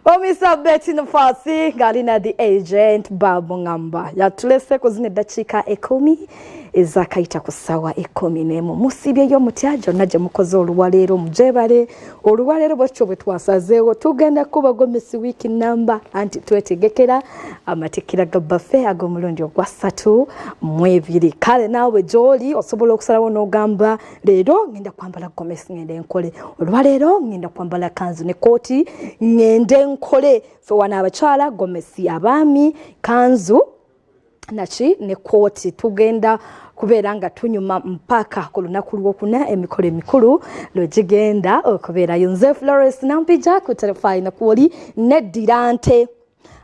Omisa Betty Nafasi Galina the agent Babu Ngamba yatulese kuzine dachika 10 ezakaita kusawa 10 nemo musibye yo mutyajo naje mukoze oluwalero mujebale oluwalero bwatyo bwetwasazeewo tugenda kubagomesi wiki namba anti twetegekera amatikira gabafe agomulundi ogwa 3 mwebiri kale nawe joli osobola okusalawo n'ogamba leero ngenda kwambala gomesi ngende nkole olwalero ngenda kwambala kanzu ne koti ngende nkole fe wana abakyala gomesi abaami kanzu nachi ne koti tugenda kubeera nga tunyuma mpaka ku lunaku lwokuna emikolo emikulu lwegigenda okubeera Nze Flores Nampija ku telefone kwoli neddirante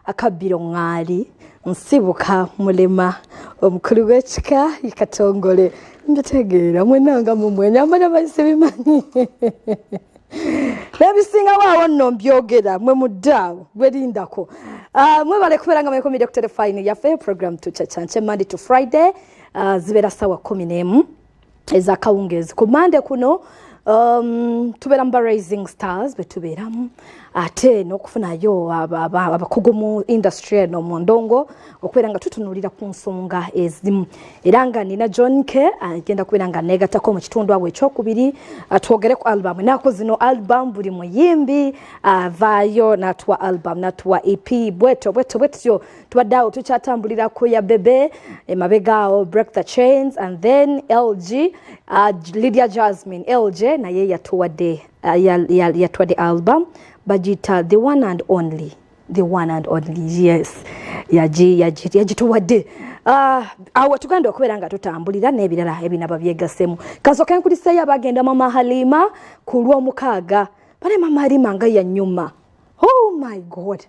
akabiro ng'ali nsibuka mulema omukulu w'ekika ikatongole mbitegeera mwenanga mumwenya amala basibimanyi Nebisinga wawo nno mbyogera mwe muddaawo gwerindako mwe bale kubeera nga mwekomide ku telefone yaffe program tuchachanche Monday to Friday zibera sawa 11 ezakawungezi ku Monday kuno tubeera mba Rising Stars betuberamu ate n'okufunayo abakugu mu industry no mu ndongo okubeera nga tutunulira ku nsonga ezimu era nga nina John K agenda kubeera nga negatako mu kitundu awo ekyokubiri atwogere ku album nako zino album buli muyimbi avayo natwa album natwa EP bweto twaddawo tukyatambulira ku ya bebe emabegao Break the Chains and then LG Lydia Jasmine LJ naye yatuwadde yatuwadde album Bajita the one and only yes yagituwadde awo tuganda okubeera nga tutambulira n'ebirala ebinaba byegasemu kasoka enkuliseyo abagenda Mama Halima ku lw'omukaaga bale Mama Halima nga yanyuma oh my god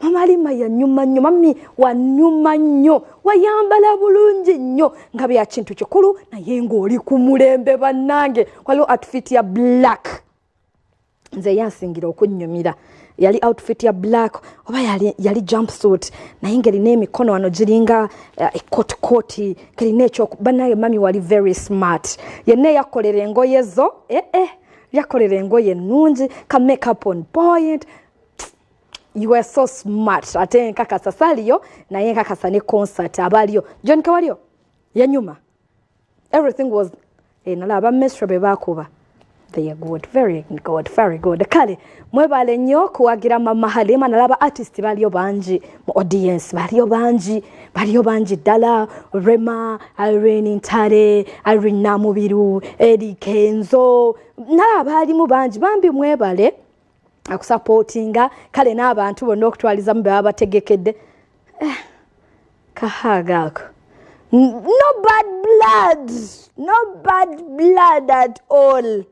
Mama Halima yanyuma nnyo mami wanyuma nnyo wayambala bulungi nnyo nga bya kintu kikulu naye ng'oli ku mulembe bannange waliwo outfit ya black nze yansingira okunyumira yali outfit ya black oba yali jumpsuit naye ngeri n'emikono wano giringa ekoti kali n'ekyo banaye mami wali very smart yenne yakolera engoye zo yakolera engoye nnungi ka makeup on point. You were so smart ate nkakasa saliyo naye nkakasa ne concert abaliyo John Kawaliyo yanyuma everything was nalaba mestre bebakuba. They are good, very good. Kale mwebale nnyo kuwagira Mama Halima nalaba artist baliyo banji mu audience baliyo banji ddala Rema, Irene Ntare, Irene Namubiru, Eddie Kenzo nalaba alimu banji bambi mwebale akusupportinga kale n'abantu bonna okutwaliza mu baba bategekedde kahagako no bad blood at all.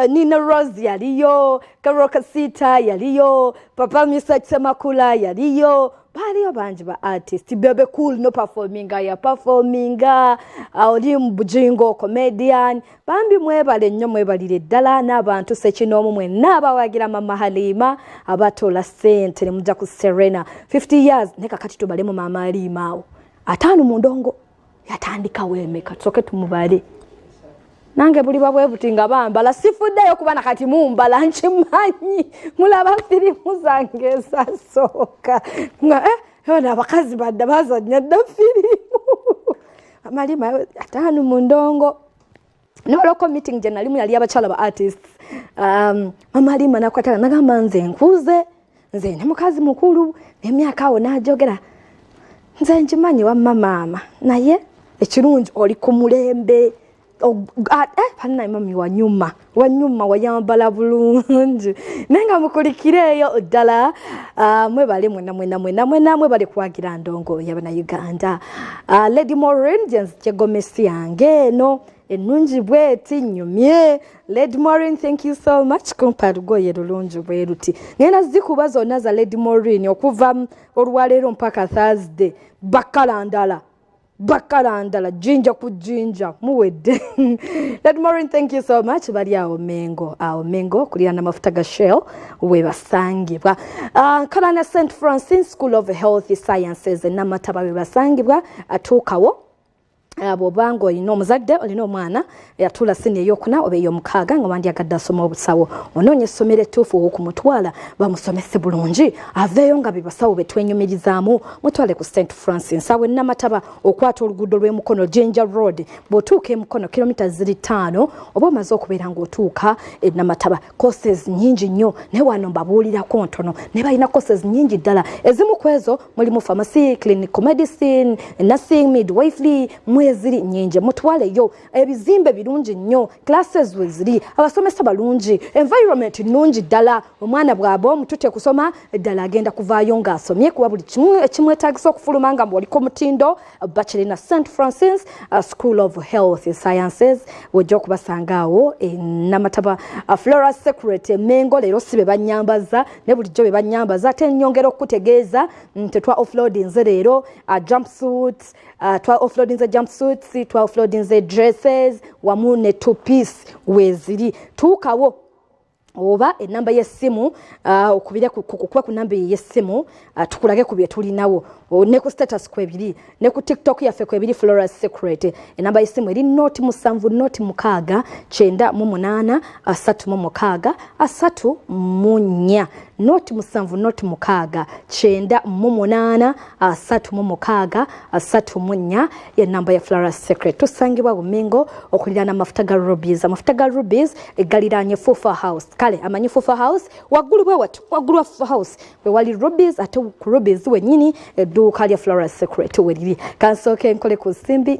Nina Rose yaliyo, Karoka Sita yaliyo, Papa Mr. Semakula yaliyo, baliyo banji ba artist. Bebe Cool no performinga, oli mbujingo comedian, bambi mwebale nnyo mwebalire ddala n'abantu sekinomu mwe n'abawagira Mama Halima abatola sente ne mujja ku Serena 50 years neka kati tubalemu Mama Halima awo. Atanu mu ndongo yatandika wemeka tusoke tumubale nange buli babwe butinga bambala sifuddeyo kuba nakati mumbala nkimanyi mulaba firimu zange zasoka yona abakazi badda bazanya dda firimu Malima atanu mu ndongo no local meeting generally yali abakyala ba artists Mama Halima nakwatala nagamba nze nkuze nze ne mukazi mukulu emyaka awo najogera nze nkimanyi wa mama naye ekirungi oli ku mulembe panna mami wanyuma wayambala bulungi nenga mukulikireyo ddala mwebale mwena bali kwagira ndongo yabana Uganda Lady Maureen jegomesi yange no enungi bweti nyumye Lady Maureen thank you so much kumpargo yerulungi bweruti ngena zikuba zonna za Lady Maureen okuva olwalero mpaka Thursday bakalandala jinja ku jinja muwedde Lady Maureen thank you so much bali awo mengo kulira na mafuta ga Shell we basangibwa Kalana St Francis School of Health Sciences namataba we basangibwa atukawo bw'obanga olina omuzadde olina omwana yatula sini eyokuna oba ey'omukaaga nga wandyagadde asoma obusawo onoonya essomero ettuufu okumutwala bamusomese bulungi aveeyo nga bebasawo betwenyumirizaamu mutwale ku St Francis awo Namataba okwata oluguudo lw'Emukono Jinja Road bw'otuuka Emukono kilomita ziri 5 oba omaze okubeera ng'otuuka Namataba courses nyingi nnyo ne wano mbabuulirako ntono ne balina courses nyingi ddala ezimu ku ezo mulimu pharmacy clinical medicine nursing midwifery eziri nyingi mutwaleyo ebizimbe birungi nnyo classes weziri abasomesa balungi environment nnungi ddala omwana bw'aba omutute kusoma ddala agenda kuvaayo ng'asomye kuba buli kimu ekimwetaagisa okufuluma nga mbwoliko mutindo bachelor na St Francis School of Health Sciences wojja okubasanga awo Namataba Flora Secret Mengo leero si be banyambaza ne bulijjo be banyambaza ate nnyongera okutegeeza tetwa offloading ze leero jumpsuits twa offloading ze jumpsuits twa offloading ze dresses wamu ne two piece weziri tuukawo oba enamba y'essimu okubira kukuba ku namba y'essimu tukulage ku bye tulinawo ne ku status kwebiri ne ku TikTok yaffe kwebiri Flora Secret enamba y'essimu eri noti 7 noti 6 9 8 36 noti 7 noti 6 9 8 ya namba ya Flora Secret tusangibwa Bumengo okulirana amafuta ga Rubies egaliranye Fufa House kale amanyi Fufa House waggulu bwe watu waggulu wa Fufa House we wali Rubies ate ku Rubies wenyini eduuka lya Flora Secret weriri kansooke nkole ku simbi